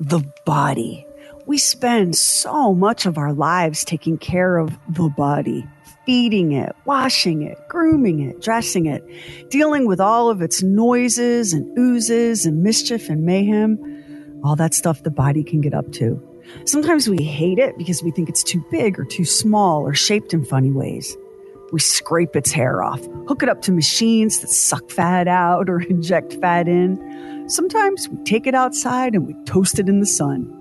The body. We spend so much of our lives taking care of the body, feeding it, washing it, grooming it, dressing it, dealing with all of its noises and oozes and mischief and mayhem, all that stuff the body can get up to. Sometimes we hate it because we think it's too big or too small or shaped in funny ways. We scrape its hair off, hook it up to machines that suck fat out or inject fat in. Sometimes we take it outside and we toast it in the sun.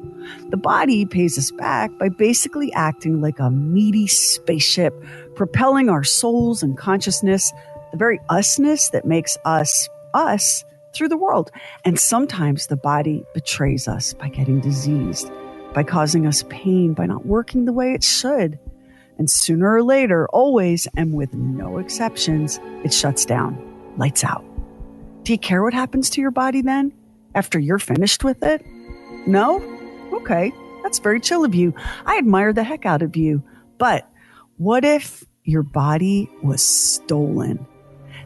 The body pays us back by basically acting like a meaty spaceship, propelling our souls and consciousness, the very usness that makes us, us, through the world. And sometimes the body betrays us by getting diseased, by causing us pain, by not working the way it should. And sooner or later, always, and with no exceptions, it shuts down, lights out. Do you care what happens to your body then, after you're finished with it? No? Okay, that's very chill of you. I admire the heck out of you. But what if your body was stolen?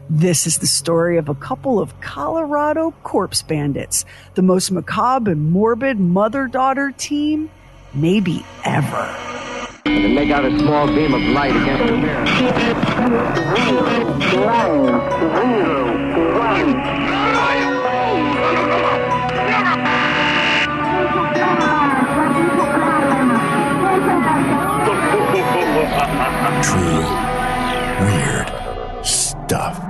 This is the story of a couple of Colorado corpse bandits, the most macabre and morbid mother-daughter team maybe ever. And make out a small beam of light against the mirror. True weird stuff.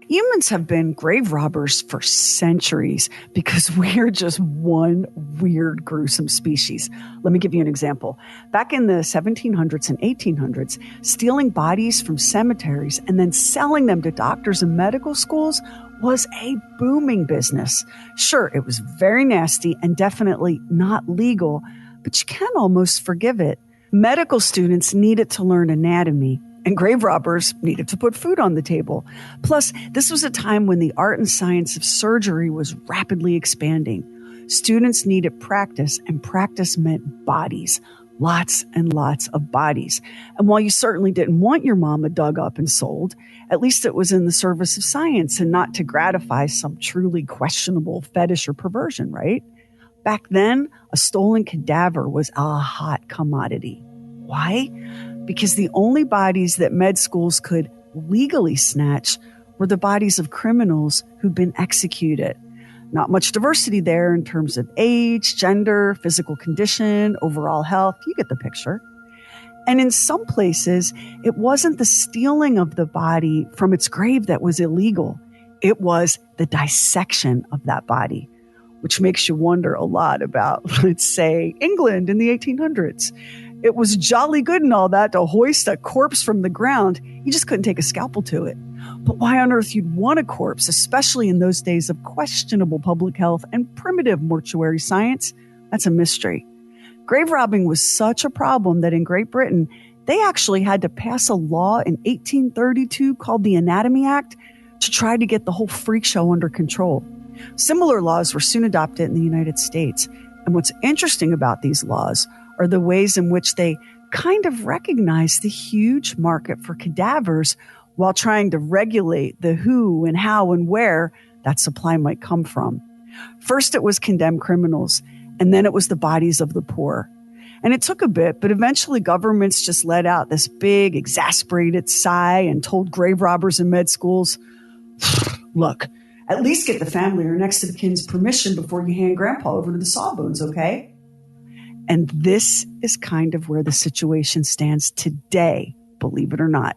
Humans have been grave robbers for centuries because we are just one weird, gruesome species. Let me give you an example. Back in the 1700s and 1800s, stealing bodies from cemeteries and then selling them to doctors and medical schools was a booming business. Sure, it was very nasty and definitely not legal, but you can almost forgive it. Medical students needed to learn anatomy, and grave robbers needed to put food on the table. Plus, this was a time when the art and science of surgery was rapidly expanding. Students needed practice, and practice meant bodies. Lots and lots of bodies. And while you certainly didn't want your mama dug up and sold, at least it was in the service of science and not to gratify some truly questionable fetish or perversion, right? Back then, a stolen cadaver was a hot commodity. Why? Because the only bodies that med schools could legally snatch were the bodies of criminals who'd been executed. Not much diversity there in terms of age, gender, physical condition, overall health. You get the picture. And in some places, it wasn't the stealing of the body from its grave that was illegal. It was the dissection of that body, which makes you wonder a lot about, let's say, England in the 1800s. It was jolly good and all that to hoist a corpse from the ground. You just couldn't take a scalpel to it. But why on earth you'd want a corpse, especially in those days of questionable public health and primitive mortuary science, that's a mystery. Grave robbing was such a problem that in Great Britain, they actually had to pass a law in 1832 called the Anatomy Act to try to get the whole freak show under control. Similar laws were soon adopted in the United States. And what's interesting about these laws are the ways in which they kind of recognize the huge market for cadavers while trying to regulate the who and how and where that supply might come from. First, it was condemned criminals, and then it was the bodies of the poor. And it took a bit, but eventually governments just let out this big, exasperated sigh and told grave robbers in med schools, look, at least get the family or next of kin's permission before you hand grandpa over to the sawbones, okay? And this is kind of where the situation stands today, believe it or not.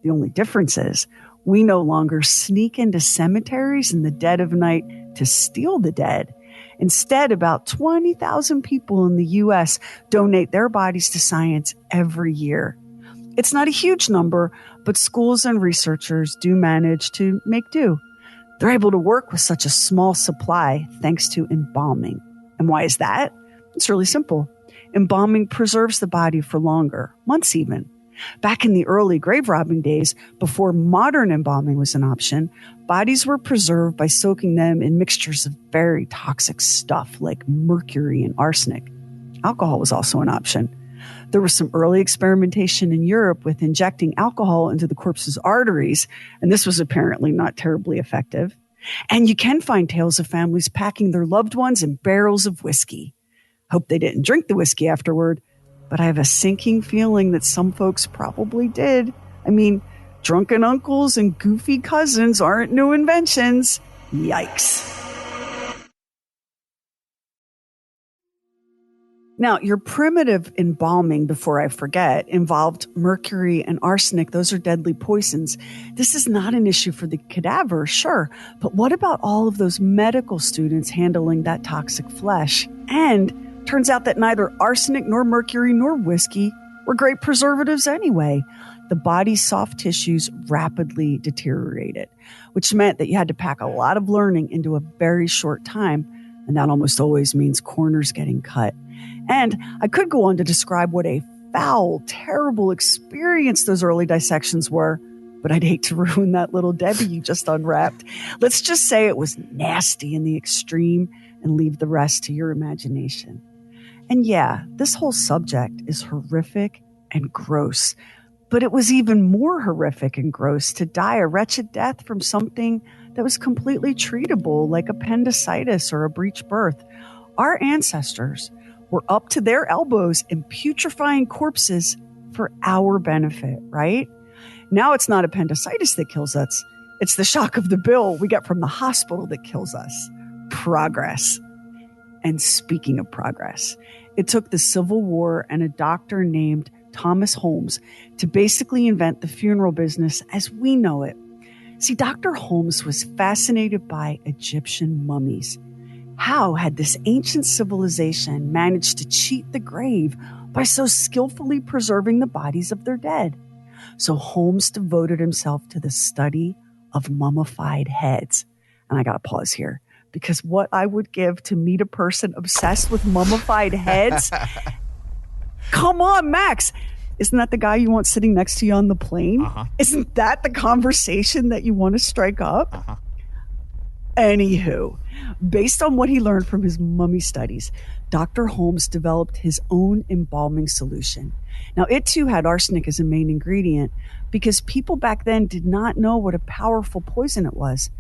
The only difference is we no longer sneak into cemeteries in the dead of night to steal the dead. Instead, about 20,000 people in the U.S. donate their bodies to science every year. It's not a huge number, but schools and researchers do manage to make do. They're able to work with such a small supply thanks to embalming. And why is that? It's really simple. Embalming preserves the body for longer, months even. Back in the early grave robbing days, before modern embalming was an option, bodies were preserved by soaking them in mixtures of very toxic stuff like mercury and arsenic. Alcohol was also an option. There was some early experimentation in Europe with injecting alcohol into the corpse's arteries, and this was apparently not terribly effective. And you can find tales of families packing their loved ones in barrels of whiskey. Hope they didn't drink the whiskey afterward, but I have a sinking feeling that some folks probably did. I mean, drunken uncles and goofy cousins aren't new inventions. Yikes. Now, your primitive embalming, before I forget, involved mercury and arsenic. Those are deadly poisons. This is not an issue for the cadaver, sure, but what about all of those medical students handling that toxic flesh? And turns out that neither arsenic nor mercury nor whiskey were great preservatives anyway. The body's soft tissues rapidly deteriorated, which meant that you had to pack a lot of learning into a very short time, and that almost always means corners getting cut. And I could go on to describe what a foul, terrible experience those early dissections were, but I'd hate to ruin that little Debbie you just unwrapped. Let's just say it was nasty in the extreme and leave the rest to your imagination. And yeah, this whole subject is horrific and gross, but it was even more horrific and gross to die a wretched death from something that was completely treatable, like appendicitis or a breech birth. Our ancestors were up to their elbows in putrefying corpses for our benefit, right? Now it's not appendicitis that kills us. It's the shock of the bill we get from the hospital that kills us. Progress. And speaking of progress, it took the Civil War and a doctor named Thomas Holmes to basically invent the funeral business as we know it. See, Dr. Holmes was fascinated by Egyptian mummies. How had this ancient civilization managed to cheat the grave by so skillfully preserving the bodies of their dead? So Holmes devoted himself to the study of mummified heads. And I got to pause here, because what I would give to meet a person obsessed with mummified heads. Come on, Max. Isn't that the guy you want sitting next to you on the plane? Uh-huh. Isn't that the conversation that you want to strike up? Uh-huh. Anywho, based on what he learned from his mummy studies, Dr. Holmes developed his own embalming solution. Now, it too had arsenic as a main ingredient because people back then did not know what a powerful poison it was.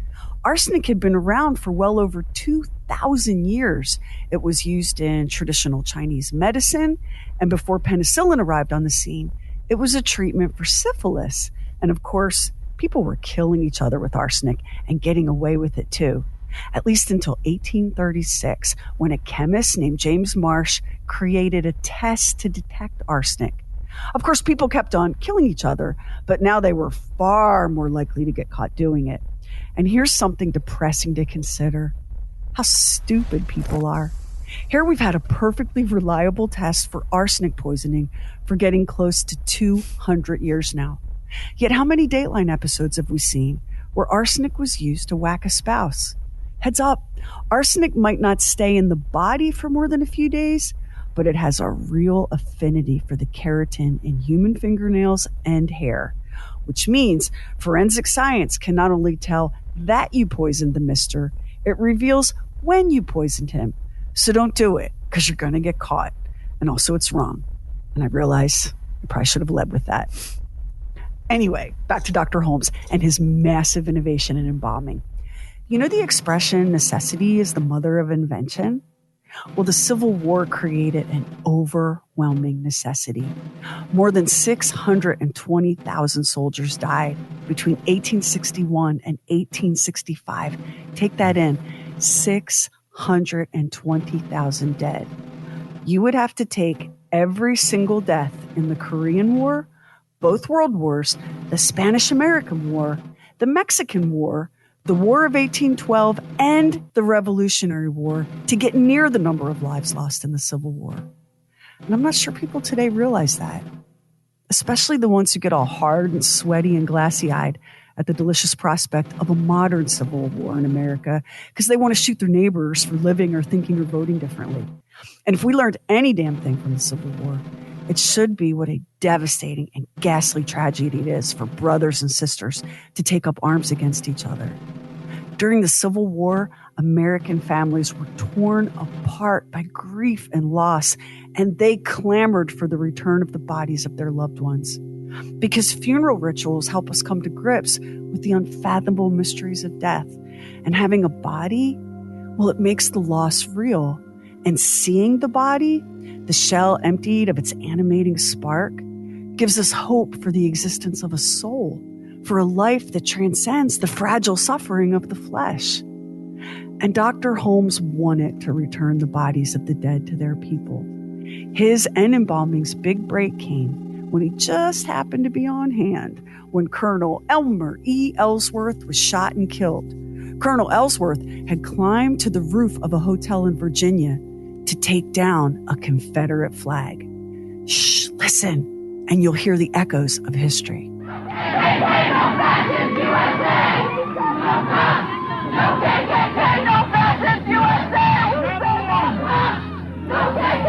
Arsenic had been around for well over 2,000 years. It was used in traditional Chinese medicine, and before penicillin arrived on the scene, it was a treatment for syphilis. And of course, people were killing each other with arsenic and getting away with it too. At least until 1836, when a chemist named James Marsh created a test to detect arsenic. Of course, people kept on killing each other, but now they were far more likely to get caught doing it. And here's something depressing to consider: how stupid people are. Here we've had a perfectly reliable test for arsenic poisoning for getting close to 200 years now. Yet how many Dateline episodes have we seen where arsenic was used to whack a spouse? Heads up, arsenic might not stay in the body for more than a few days, but it has a real affinity for the keratin in human fingernails and hair, which means forensic science can not only tell that you poisoned the mister, it reveals when you poisoned him. So don't do it, because you're going to get caught. And also it's wrong. And I realize I probably should have led with that. Anyway, back to Dr. Holmes and his massive innovation in embalming. You know the expression, necessity is the mother of invention? Well, the Civil War created an overwhelming necessity. More than 620,000 soldiers died between 1861 and 1865. Take that in, 620,000 dead. You would have to take every single death in the Korean War, both World Wars, the Spanish-American War, the Mexican War, the War of 1812, and the Revolutionary War to get near the number of lives lost in the Civil War. And I'm not sure people today realize that, especially the ones who get all hard and sweaty and glassy-eyed at the delicious prospect of a modern civil war in America because they want to shoot their neighbors for living or thinking or voting differently. And if we learned any damn thing from the Civil War, it should be what a devastating and ghastly tragedy it is for brothers and sisters to take up arms against each other. During the Civil War, American families were torn apart by grief and loss, and they clamored for the return of the bodies of their loved ones. Because funeral rituals help us come to grips with the unfathomable mysteries of death. And having a body, well, it makes the loss real. And seeing the body, the shell emptied of its animating spark, gives us hope for the existence of a soul, for a life that transcends the fragile suffering of the flesh. And Dr. Holmes wanted to return the bodies of the dead to their people. His and embalming's big break came when he just happened to be on hand when Colonel Elmer E. Ellsworth was shot and killed. Colonel Ellsworth had climbed to the roof of a hotel in Virginia to take down a Confederate flag. Shh, listen, and you'll hear the echoes of history.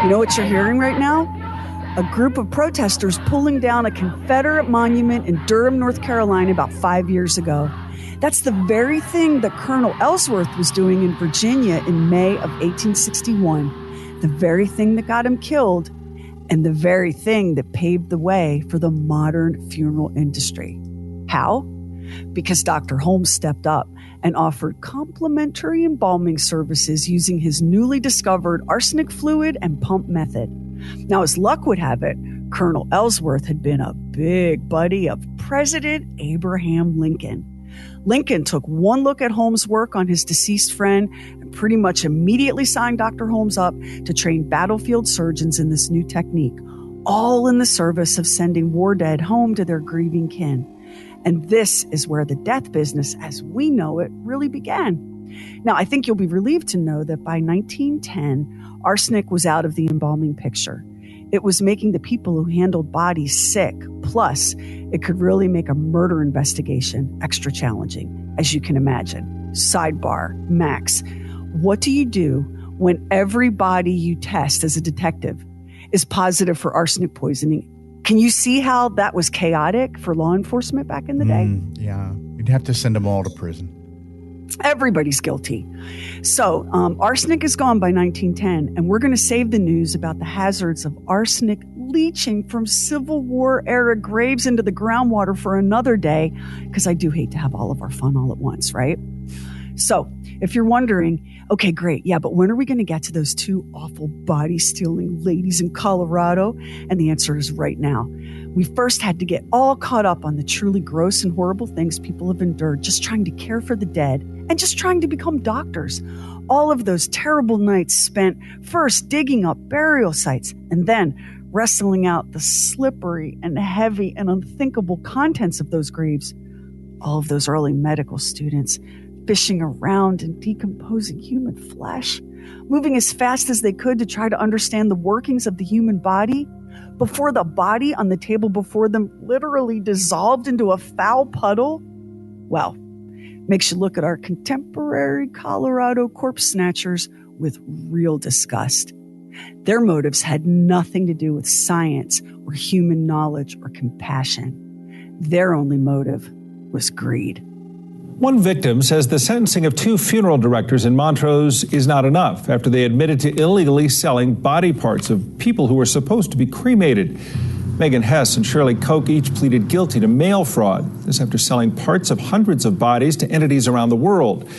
You know what you're hearing right now? A group of protesters pulling down a Confederate monument in Durham, North Carolina about 5 years ago. That's the very thing that Colonel Ellsworth was doing in Virginia in May of 1861. The very thing that got him killed, and the very thing that paved the way for the modern funeral industry. How? Because Dr. Holmes stepped up and offered complimentary embalming services using his newly discovered arsenic fluid and pump method. Now, as luck would have it, Colonel Ellsworth had been a big buddy of President Abraham Lincoln. Lincoln took one look at Holmes' work on his deceased friend and pretty much immediately signed Dr. Holmes up to train battlefield surgeons in this new technique, all in the service of sending war dead home to their grieving kin. And this is where the death business, as we know it, really began. Now, I think you'll be relieved to know that by 1910, arsenic was out of the embalming picture. It was making the people who handled bodies sick. Plus, it could really make a murder investigation extra challenging, as you can imagine. Sidebar, Max, what do you do when every body you test as a detective is positive for arsenic poisoning? Can you see how that was chaotic for law enforcement back in the day? Yeah, you'd have to send them all to prison. Everybody's guilty. So arsenic is gone by 1910, and we're going to save the news about the hazards of arsenic leaching from Civil War era graves into the groundwater for another day, because I do hate to have all of our fun all at once, right? So if you're wondering, okay, great, yeah, but when are we going to get to those two awful body-stealing ladies in Colorado? And the answer is right now. We first had to get all caught up on the truly gross and horrible things people have endured just trying to care for the dead and just trying to become doctors. All of those terrible nights spent first digging up burial sites and then wrestling out the slippery and heavy and unthinkable contents of those graves. All of those early medical students fishing around and decomposing human flesh, moving as fast as they could to try to understand the workings of the human body before the body on the table before them literally dissolved into a foul puddle. Well, makes you look at our contemporary Colorado corpse snatchers with real disgust. Their motives had nothing to do with science or human knowledge or compassion. Their only motive was greed. One victim says the sentencing of two funeral directors in Montrose is not enough after they admitted to illegally selling body parts of people who were supposed to be cremated. Megan Hess and Shirley Koch each pleaded guilty to mail fraud. This after selling parts of hundreds of bodies to entities around the world.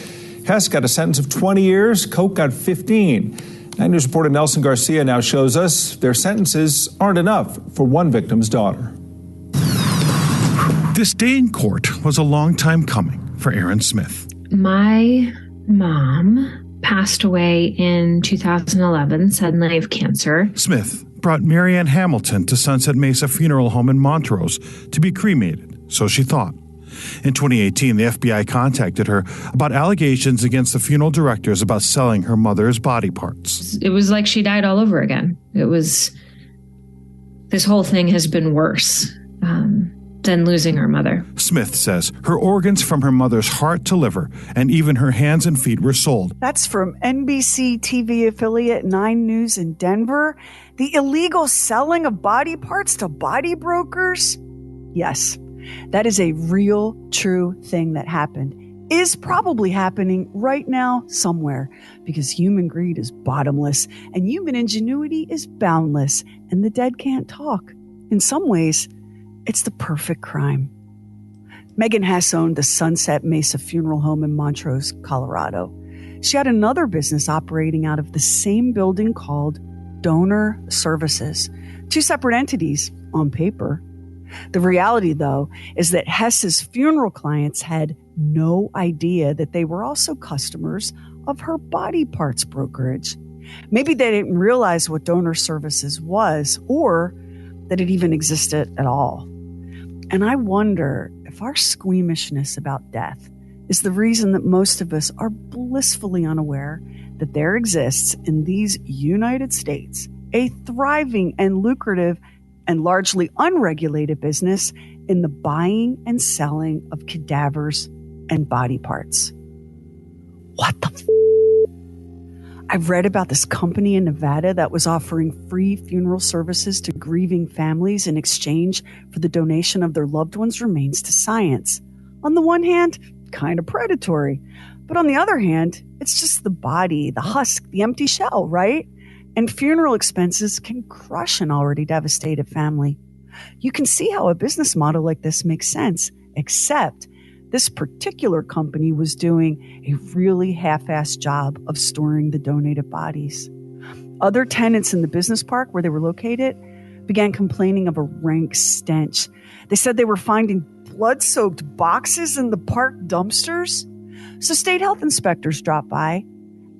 Hess got a sentence of 20 years. Koch got 15. 9 News reporter Nelson Garcia now shows us their sentences aren't enough for one victim's daughter. This day in court was a long time coming for Aaron Smith. My mom passed away in 2011, suddenly of cancer. Smith brought Marianne Hamilton to Sunset Mesa Funeral Home in Montrose to be cremated, so she thought. In 2018, the FBI contacted her about allegations against the funeral directors about selling her mother's body parts. It was like she died all over again. This whole thing has been worse than losing her mother. Smith says her organs from her mother's heart to liver and even her hands and feet were sold. That's from NBC TV affiliate 9 News in Denver. The illegal selling of body parts to body brokers? Yes, that is a real, true thing that happened. Is probably happening right now somewhere because human greed is bottomless and human ingenuity is boundless and the dead can't talk. In some ways, It's the perfect crime. Megan Hess owned the Sunset Mesa Funeral Home in Montrose, Colorado. She had another business operating out of the same building called Donor Services, two separate entities on paper. The reality, though, is that Hess's funeral clients had no idea that they were also customers of her body parts brokerage. Maybe they didn't realize what Donor Services was or that it even existed at all. And I wonder if our squeamishness about death is the reason that most of us are blissfully unaware that there exists in these United States a thriving and lucrative and largely unregulated business in the buying and selling of cadavers and body parts. What the I've read about this company in Nevada that was offering free funeral services to grieving families in exchange for the donation of their loved ones' remains to science. On the one hand, kind of predatory. But on the other hand, it's just the body, the husk, the empty shell, right? And funeral expenses can crush an already devastated family. You can see how a business model like this makes sense, except this particular company was doing a really half-assed job of storing the donated bodies. Other tenants in the business park where they were located began complaining of a rank stench. They said they were finding blood-soaked boxes in the park dumpsters. So state health inspectors dropped by,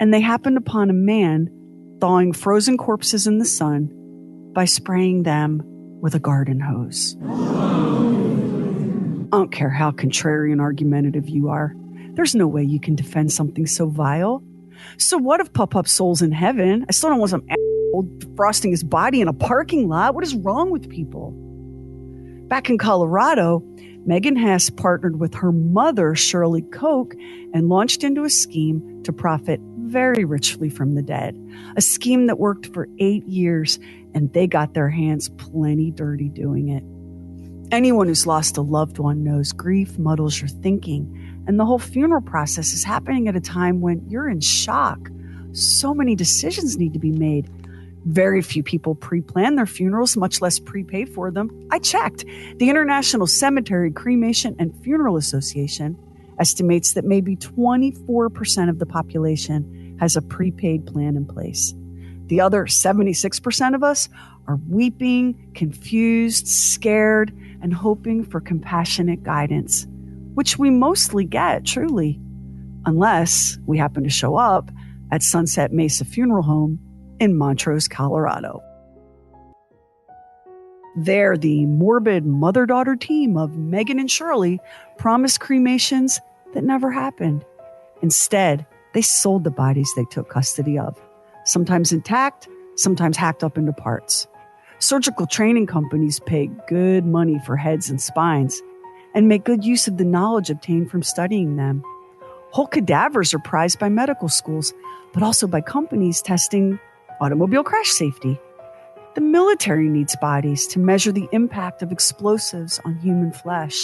and they happened upon a man thawing frozen corpses in the sun by spraying them with a garden hose. I don't care how contrary and argumentative you are. There's no way you can defend something so vile. So what if Pup Soul's in heaven? I still don't want some asshole defrosting his body in a parking lot. What is wrong with people? Back in Colorado, Megan Hess partnered with her mother, Shirley, Koch, and launched into a scheme to profit very richly from the dead. A scheme that worked for 8 years, and they got their hands plenty dirty doing it. Anyone who's lost a loved one knows grief muddles your thinking, and the whole funeral process is happening at a time when you're in shock. So many decisions need to be made. Very few people pre-plan their funerals, much less prepay for them. I checked. The International Cemetery, Cremation, and Funeral Association estimates that maybe 24% of the population has a prepaid plan in place. The other 76% of us are weeping, confused, scared, and hoping for compassionate guidance, which we mostly get, truly, unless we happen to show up at Sunset Mesa Funeral Home in Montrose, Colorado. There, the morbid mother-daughter team of Megan and Shirley promised cremations that never happened. Instead, they sold the bodies they took custody of, sometimes intact, sometimes hacked up into parts. Surgical training companies pay good money for heads and spines and make good use of the knowledge obtained from studying them. Whole cadavers are prized by medical schools, but also by companies testing automobile crash safety. The military needs bodies to measure the impact of explosives on human flesh.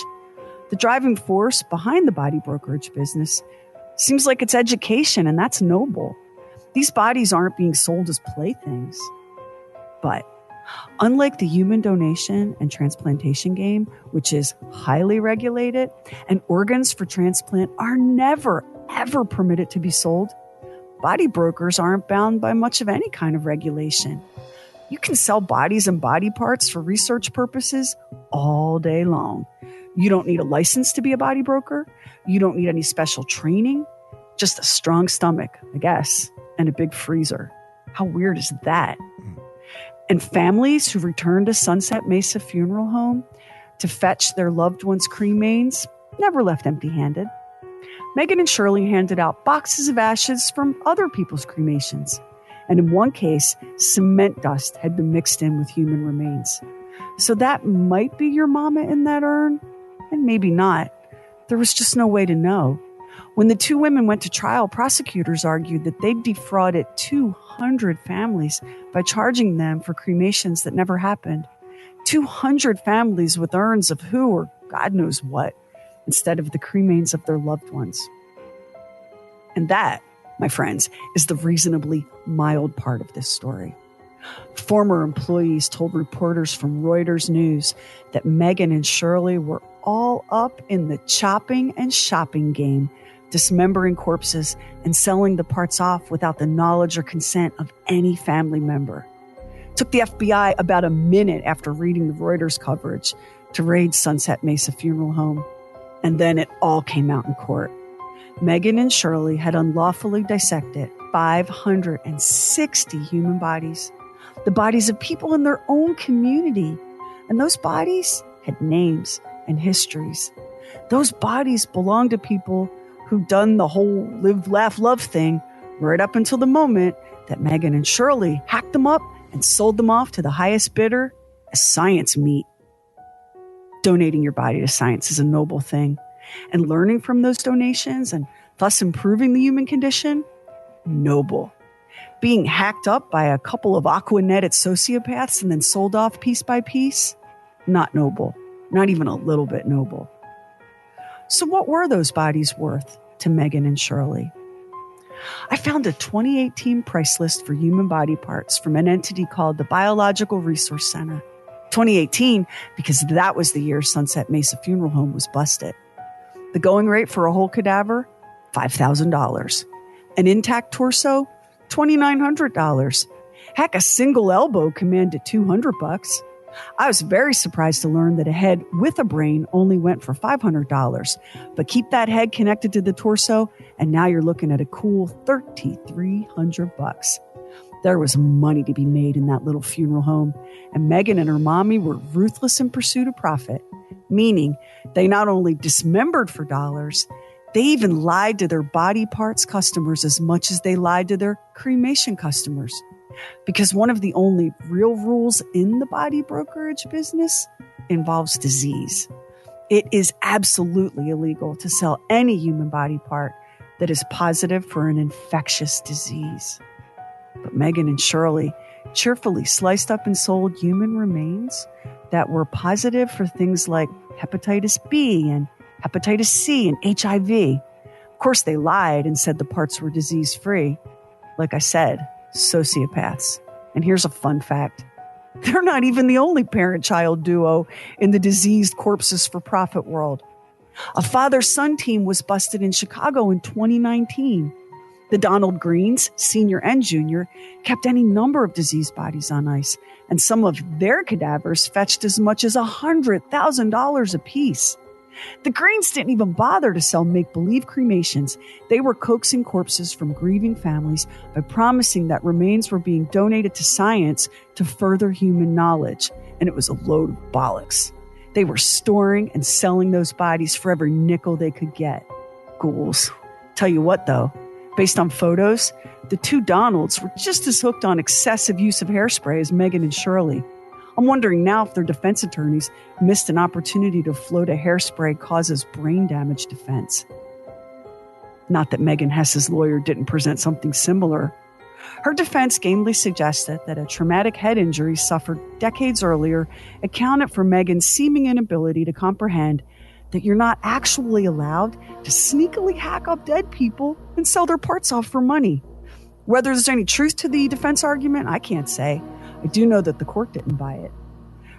The driving force behind the body brokerage business seems like it's education, and that's noble. These bodies aren't being sold as playthings. But unlike the human donation and transplantation game, which is highly regulated, and organs for transplant are never, ever permitted to be sold, body brokers aren't bound by much of any kind of regulation. You can sell bodies and body parts for research purposes all day long. You don't need a license to be a body broker. You don't need any special training. Just a strong stomach, I guess, and a big freezer. How weird is that? And families who return to Sunset Mesa Funeral Home to fetch their loved ones' cremains never left empty-handed. Megan and Shirley handed out boxes of ashes from other people's cremations. And in one case, cement dust had been mixed in with human remains. So that might be your mama in that urn, and maybe not. There was just no way to know. When the two women went to trial, prosecutors argued that they'd defrauded 200 families by charging them for cremations that never happened. 200 families with urns of who or God knows what, instead of the cremains of their loved ones. And that, my friends, is the reasonably mild part of this story. Former employees told reporters from Reuters News that Megan and Shirley were all up in the chopping and shopping game, dismembering corpses and selling the parts off without the knowledge or consent of any family member. It took the FBI about a minute after reading the Reuters coverage to raid Sunset Mesa Funeral Home. And then it all came out in court. Megan and Shirley had unlawfully dissected 560 human bodies, the bodies of people in their own community. And those bodies had names and histories. Those bodies belonged to people who'd done the whole live, laugh, love thing right up until the moment that Megan and Shirley hacked them up and sold them off to the highest bidder as science meat. Donating your body to science is a noble thing, and learning from those donations and thus improving the human condition, noble. Being hacked up by a couple of aqua-netted sociopaths and then sold off piece by piece, not noble, not even a little bit noble. So what were those bodies worth to Megan and Shirley? I found a 2018 price list for human body parts from an entity called the Biological Resource Center. 2018, because that was the year Sunset Mesa Funeral Home was busted. The going rate for a whole cadaver, $5,000. An intact torso, $2,900. Heck, a single elbow commanded $200. I was very surprised to learn that a head with a brain only went for $500. But keep that head connected to the torso, and now you're looking at a cool $3,300. There was money to be made in that little funeral home, and Megan and her mommy were ruthless in pursuit of profit, meaning they not only dismembered for dollars, they even lied to their body parts customers as much as they lied to their cremation customers. Because one of the only real rules in the body brokerage business involves disease. It is absolutely illegal to sell any human body part that is positive for an infectious disease. But Megan and Shirley cheerfully sliced up and sold human remains that were positive for things like hepatitis B and hepatitis C and HIV. Of course, they lied and said the parts were disease-free. Like I said, sociopaths. And here's a fun fact. They're not even the only parent-child duo in the diseased corpses for profit world. A father-son team was busted in Chicago in 2019. The Donald Greens, senior and junior, kept any number of diseased bodies on ice, and some of their cadavers fetched as much as $100,000 apiece. The Greens didn't even bother to sell make-believe cremations. They were coaxing corpses from grieving families by promising that remains were being donated to science to further human knowledge, and it was a load of bollocks. They were storing and selling those bodies for every nickel they could get. Ghouls. Tell you what, though, based on photos, the two Donalds were just as hooked on excessive use of hairspray as Megan and Shirley. I'm wondering now if their defense attorneys missed an opportunity to float a hairspray causes brain damage defense. Not that Megan Hess's lawyer didn't present something similar. Her defense gamely suggested that a traumatic head injury suffered decades earlier accounted for Megan's seeming inability to comprehend that you're not actually allowed to sneakily hack up dead people and sell their parts off for money. Whether there's any truth to the defense argument, I can't say. I do know that the court didn't buy it.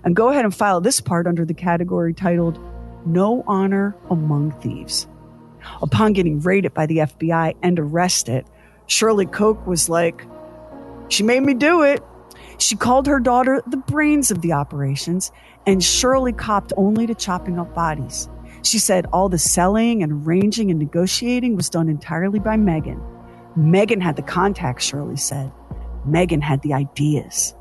And go ahead and file this part under the category titled No Honor Among Thieves. Upon getting raided by the FBI and arrested, Shirley Koch was like, she made me do it. She called her daughter the brains of the operations, and Shirley copped only to chopping up bodies. She said all the selling and arranging and negotiating was done entirely by Megan. Megan had the contacts, Shirley said. Megan had the ideas.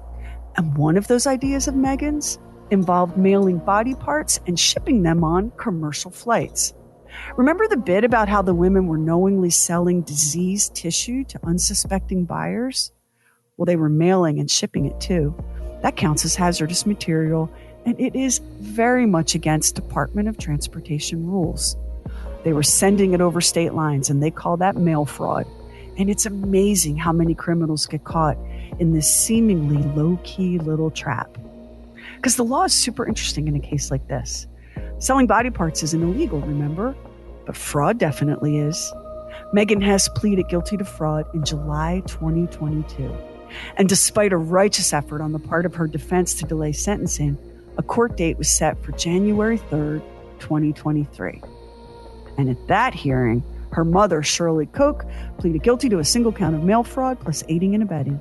And one of those ideas of Megan's involved mailing body parts and shipping them on commercial flights. Remember the bit about how the women were knowingly selling diseased tissue to unsuspecting buyers? Well, they were mailing and shipping it too. That counts as hazardous material, and it is very much against Department of Transportation rules. They were sending it over state lines, and they call that mail fraud. And it's amazing how many criminals get caught in this seemingly low-key little trap. Because the law is super interesting in a case like this. Selling body parts isn't illegal, remember? But fraud definitely is. Megan Hess pleaded guilty to fraud in July 2022. And despite a righteous effort on the part of her defense to delay sentencing, a court date was set for January 3rd, 2023. And at that hearing, her mother, Shirley Koch, pleaded guilty to a single count of mail fraud plus aiding and abetting.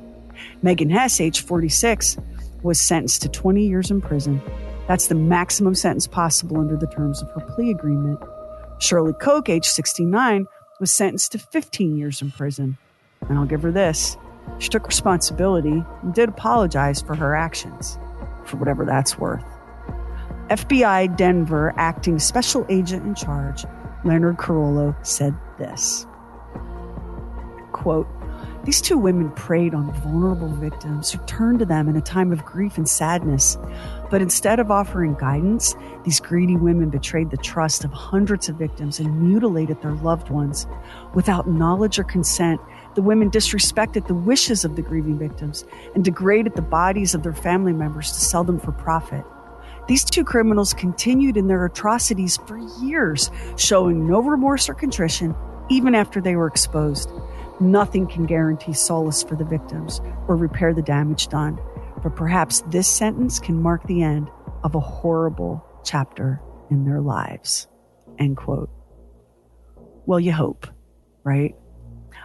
Megan Hess, age 46, was sentenced to 20 years in prison. That's the maximum sentence possible under the terms of her plea agreement. Shirley Koch, age 69, was sentenced to 15 years in prison. And I'll give her this. She took responsibility and did apologize for her actions, for whatever that's worth. FBI Denver acting special agent in charge, Leonard Carollo, said this, quote, "These two women preyed on vulnerable victims who turned to them in a time of grief and sadness. But instead of offering guidance, these greedy women betrayed the trust of hundreds of victims and mutilated their loved ones. Without knowledge or consent, the women disrespected the wishes of the grieving victims and degraded the bodies of their family members to sell them for profit. These two criminals continued in their atrocities for years, showing no remorse or contrition, even after they were exposed. Nothing can guarantee solace for the victims or repair the damage done, but perhaps this sentence can mark the end of a horrible chapter in their lives." End quote. Well, you hope, right?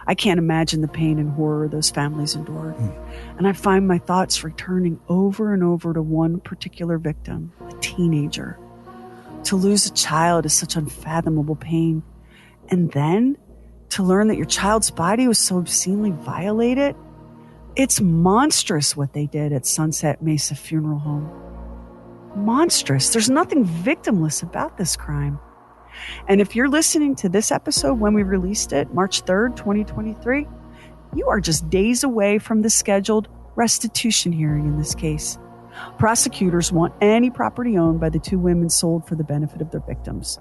I can't imagine the pain and horror those families endured. And I find my thoughts returning over and over to one particular victim, a teenager. To lose a child is such unfathomable pain. And then to learn that your child's body was so obscenely violated, it's monstrous what they did at Sunset Mesa Funeral Home. Monstrous. There's nothing victimless about this crime. And if you're listening to this episode when we released it, March 3rd, 2023, you are just days away from the scheduled restitution hearing in this case. Prosecutors want any property owned by the two women sold for the benefit of their victims.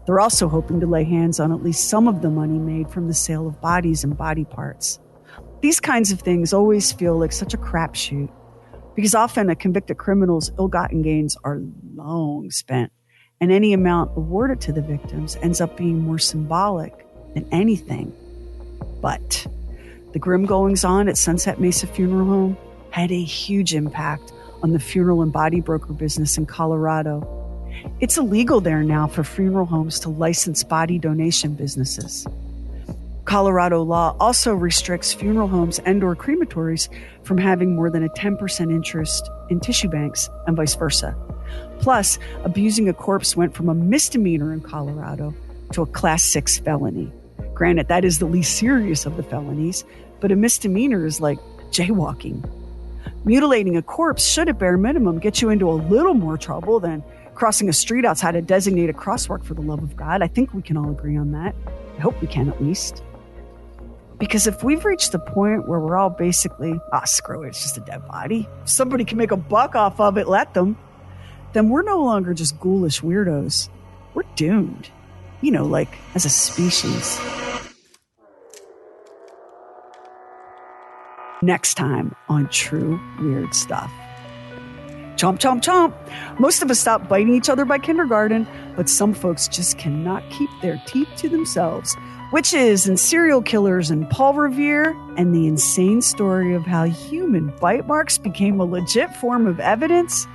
They're also hoping to lay hands on at least some of the money made from the sale of bodies and body parts. These kinds of things always feel like such a crapshoot, because often a convicted criminal's ill-gotten gains are long spent, and any amount awarded to the victims ends up being more symbolic than anything. But the grim goings-on at Sunset Mesa Funeral Home had a huge impact on the funeral and body broker business in Colorado. It's illegal there now for funeral homes to license body donation businesses. Colorado law also restricts funeral homes and/or crematories from having more than a 10% interest in tissue banks and vice versa. Plus, abusing a corpse went from a misdemeanor in Colorado to a Class 6 felony. Granted, that is the least serious of the felonies, but a misdemeanor is like jaywalking. Mutilating a corpse should, at bare minimum, get you into a little more trouble than crossing a street outside a designated crosswalk, for the love of God. I think we can all agree on that. I hope we can, at least. Because if we've reached the point where we're all basically, screw it, it's just a dead body. If somebody can make a buck off of it, let them. Then we're no longer just ghoulish weirdos. We're doomed. You know, like as a species. Next time on True Weird Stuff. Chomp, chomp, chomp. Most of us stopped biting each other by kindergarten, but some folks just cannot keep their teeth to themselves. Witches and serial killers and Paul Revere, and the insane story of how human bite marks became a legit form of evidence,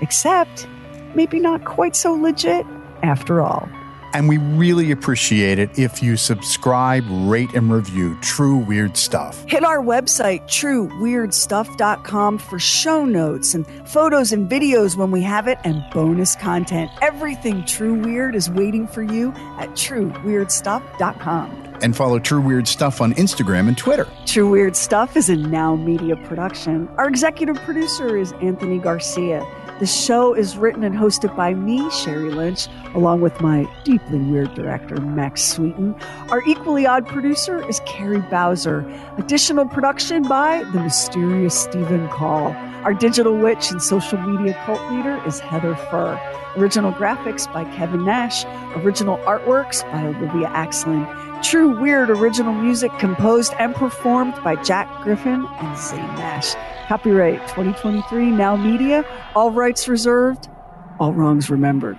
except maybe not quite so legit after all. And we really appreciate it if you subscribe, rate, and review True Weird Stuff. Hit our website, trueweirdstuff.com, for show notes and photos and videos when we have it, and bonus content. Everything True Weird is waiting for you at trueweirdstuff.com. And follow True Weird Stuff on Instagram and Twitter. True Weird Stuff is a Now Media production. Our executive producer is Anthony Garcia. The show is written and hosted by me, Sherry Lynch, along with my deeply weird director, Max Sweeten. Our equally odd producer is Carrie Bowser. Additional production by the mysterious Stephen Call. Our digital witch and social media cult leader is Heather Furr. Original graphics by Kevin Nash. Original artworks by Olivia Axlin. True Weird original music composed and performed by Jack Griffin and Zane Nash. Copyright 2023 Now Media. All rights reserved. All wrongs remembered.